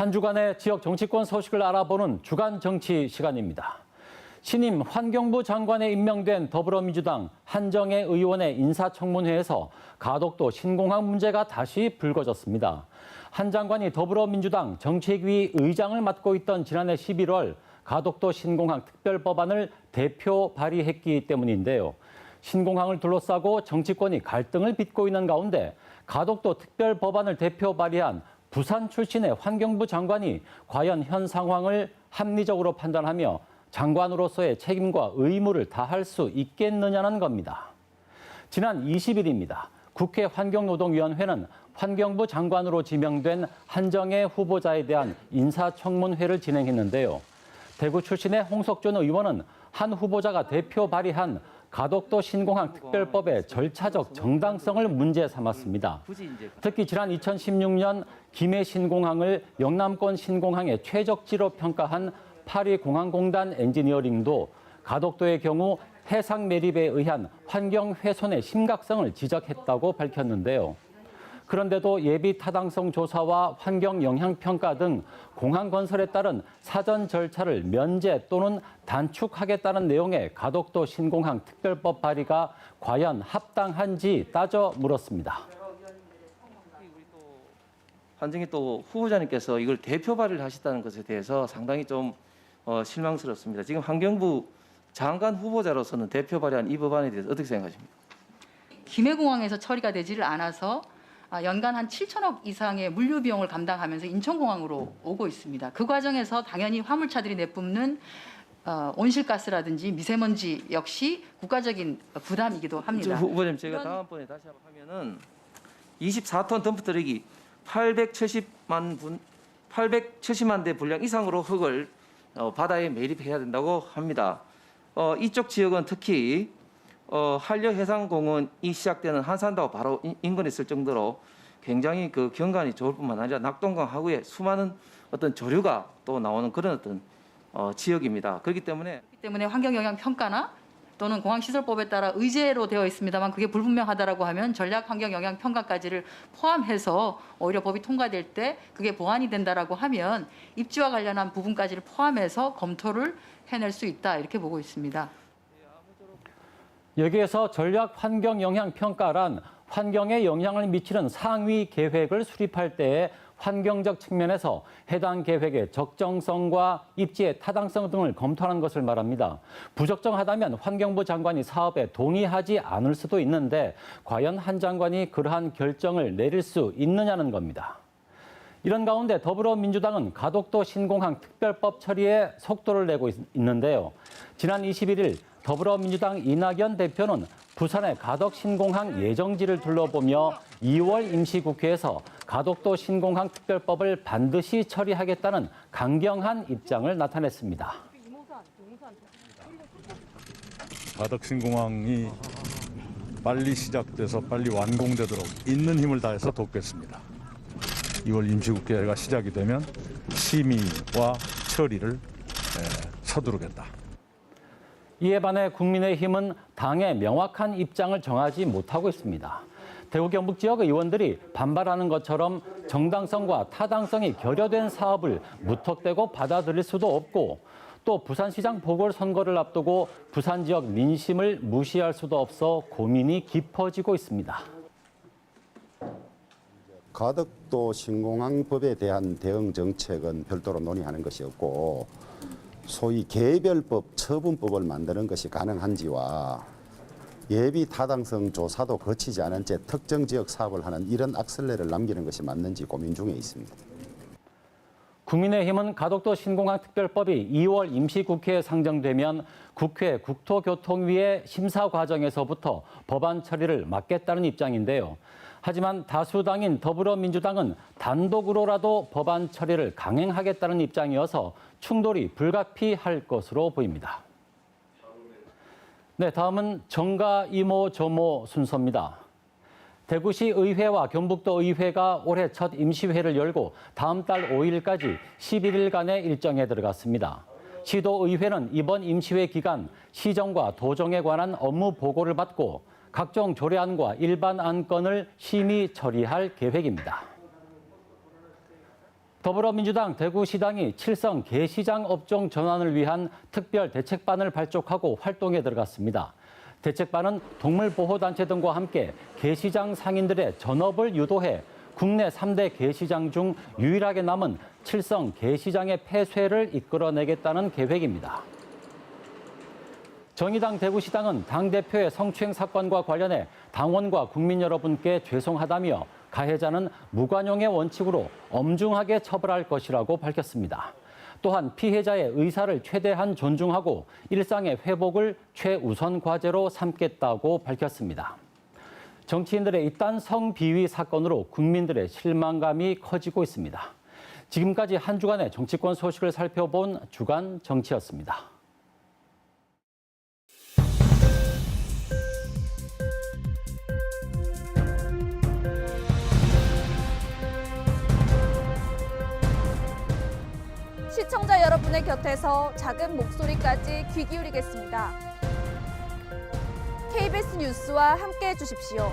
한 주간의 지역 정치권 소식을 알아보는 주간 정치 시간입니다. 신임 환경부 장관에 임명된 더불어민주당 한정혜 의원의 인사청문회에서 가덕도 신공항 문제가 다시 불거졌습니다. 한 장관이 더불어민주당 정책위 의장을 맡고 있던 지난해 11월 가덕도 신공항 특별법안을 대표 발의했기 때문인데요. 신공항을 둘러싸고 정치권이 갈등을 빚고 있는 가운데 가덕도 특별법안을 대표 발의한 부산 출신의 환경부 장관이 과연 현 상황을 합리적으로 판단하며 장관으로서의 책임과 의무를 다할 수 있겠느냐는 겁니다. 지난 20일입니다. 국회 환경노동위원회는 환경부 장관으로 지명된 한정혜 후보자에 대한 인사청문회를 진행했는데요. 대구 출신의 홍석준 의원은 한 후보자가 대표 발의한 가덕도 신공항 특별법의 절차적 정당성을 문제 삼았습니다. 특히 지난 2016년 김해 신공항을 영남권 신공항의 최적지로 평가한 파리공항공단 엔지니어링도 가덕도의 경우 해상 매립에 의한 환경 훼손의 심각성을 지적했다고 밝혔는데요. 그런데도 예비 타당성 조사와 환경 영향 평가 등 공항 건설에 따른 사전 절차를 면제 또는 단축하겠다는 내용의 가덕도 신공항 특별법 발의가 과연 합당한지 따져 물었습니다. 한정희 또 후보자님께서 이걸 대표 발의를 하셨다는 것에 대해서 상당히 좀 실망스럽습니다. 지금 환경부 장관 후보자로서는 대표 발의한 이 법안에 대해서 어떻게 생각하십니까? 김해공항에서 처리가 되지를 않아서 연간 한 7천억 이상의 물류 비용을 감당하면서 인천공항으로 오고 있습니다. 그 과정에서 당연히 화물차들이 내뿜는 온실가스라든지 미세먼지 역시 국가적인 부담이기도 합니다. 후보자님, 제가 다음번에 다시 한번 하면은 24톤 덤프 트럭이 870만 대 분량 이상으로 흙을 바다에 매립해야 된다고 합니다. 이쪽 지역은 특히 한려해상공원이 시작되는 한산도가 바로 인근에 있을 정도로 굉장히 그 경관이 좋을 뿐만 아니라 낙동강 하구에 수많은 어떤 조류가 또 나오는 그런 어떤 지역입니다. 그렇기 때문에 환경영향평가나 또는 공항시설법에 따라 의제로 되어 있습니다만 그게 불분명하다라고 하면 전략환경영향평가까지를 포함해서 오히려 법이 통과될 때 그게 보완이 된다라고 하면 입지와 관련한 부분까지를 포함해서 검토를 해낼 수 있다 이렇게 보고 있습니다. 여기에서 전략환경영향평가란 환경에 영향을 미치는 상위 계획을 수립할 때에 환경적 측면에서 해당 계획의 적정성과 입지의 타당성 등을 검토하는 것을 말합니다. 부적정하다면 환경부 장관이 사업에 동의하지 않을 수도 있는데 과연 한 장관이 그러한 결정을 내릴 수 있느냐는 겁니다. 이런 가운데 더불어민주당은 가덕도 신공항 특별법 처리에 속도를 내고 있는데요. 지난 21일 더불어민주당 이낙연 대표는 부산의 가덕 신공항 예정지를 둘러보며 2월 임시국회에서 가덕도 신공항 특별법을 반드시 처리하겠다는 강경한 입장을 나타냈습니다. 가덕 신공항이 빨리 시작돼서 빨리 완공되도록 있는 힘을 다해서 돕겠습니다. 2월 임시국회가 시작이 되면 심의와 처리를 서두르겠다. 이에 반해 국민의힘은 당의 명확한 입장을 정하지 못하고 있습니다. 대구 경북 지역 의원들이 반발하는 것처럼 정당성과 타당성이 결여된 사업을 무턱대고 받아들일 수도 없고 또 부산시장 보궐선거를 앞두고 부산 지역 민심을 무시할 수도 없어 고민이 깊어지고 있습니다. 가덕도 신공항법에 대한 대응 정책은 별도로 논의하는 것이었고 소위 개별법, 처분법을 만드는 것이 가능한지와 예비 타당성 조사도 거치지 않은 채 특정 지역 사업을 하는 이런 악셀레를 남기는 것이 맞는지 고민 중에 있습니다. 국민의힘은 가덕도 신공항 특별법이 2월 임시국회에 상정되면 국회 국토교통위의 심사 과정에서부터 법안 처리를 막겠다는 입장인데요. 하지만 다수당인 더불어민주당은 단독으로라도 법안 처리를 강행하겠다는 입장이어서 충돌이 불가피할 것으로 보입니다. 네, 다음은 정가, 이모, 조모 순서입니다. 대구시 의회와 경북도 의회가 올해 첫 임시회를 열고 다음 달 5일까지 11일간의 일정에 들어갔습니다. 시도의회는 이번 임시회 기간 시정과 도정에 관한 업무 보고를 받고 각종 조례안과 일반 안건을 심의 처리할 계획입니다. 더불어민주당 대구시당이 칠성 게시장 업종 전환을 위한 특별 대책반을 발족하고 활동에 들어갔습니다. 대책반은 동물보호단체 등과 함께 게시장 상인들의 전업을 유도해 국내 3대 게시장 중 유일하게 남은 칠성 게시장의 폐쇄를 이끌어내겠다는 계획입니다. 정의당 대구시당은 당대표의 성추행 사건과 관련해 당원과 국민 여러분께 죄송하다며 가해자는 무관용의 원칙으로 엄중하게 처벌할 것이라고 밝혔습니다. 또한 피해자의 의사를 최대한 존중하고 일상의 회복을 최우선 과제로 삼겠다고 밝혔습니다. 정치인들의 이딴 성비위 사건으로 국민들의 실망감이 커지고 있습니다. 지금까지 한 주간의 정치권 소식을 살펴본 주간 정치였습니다. 시청자 여러분의 곁에서 작은 목소리까지 귀 기울이겠습니다. KBS 뉴스와 함께해 주십시오.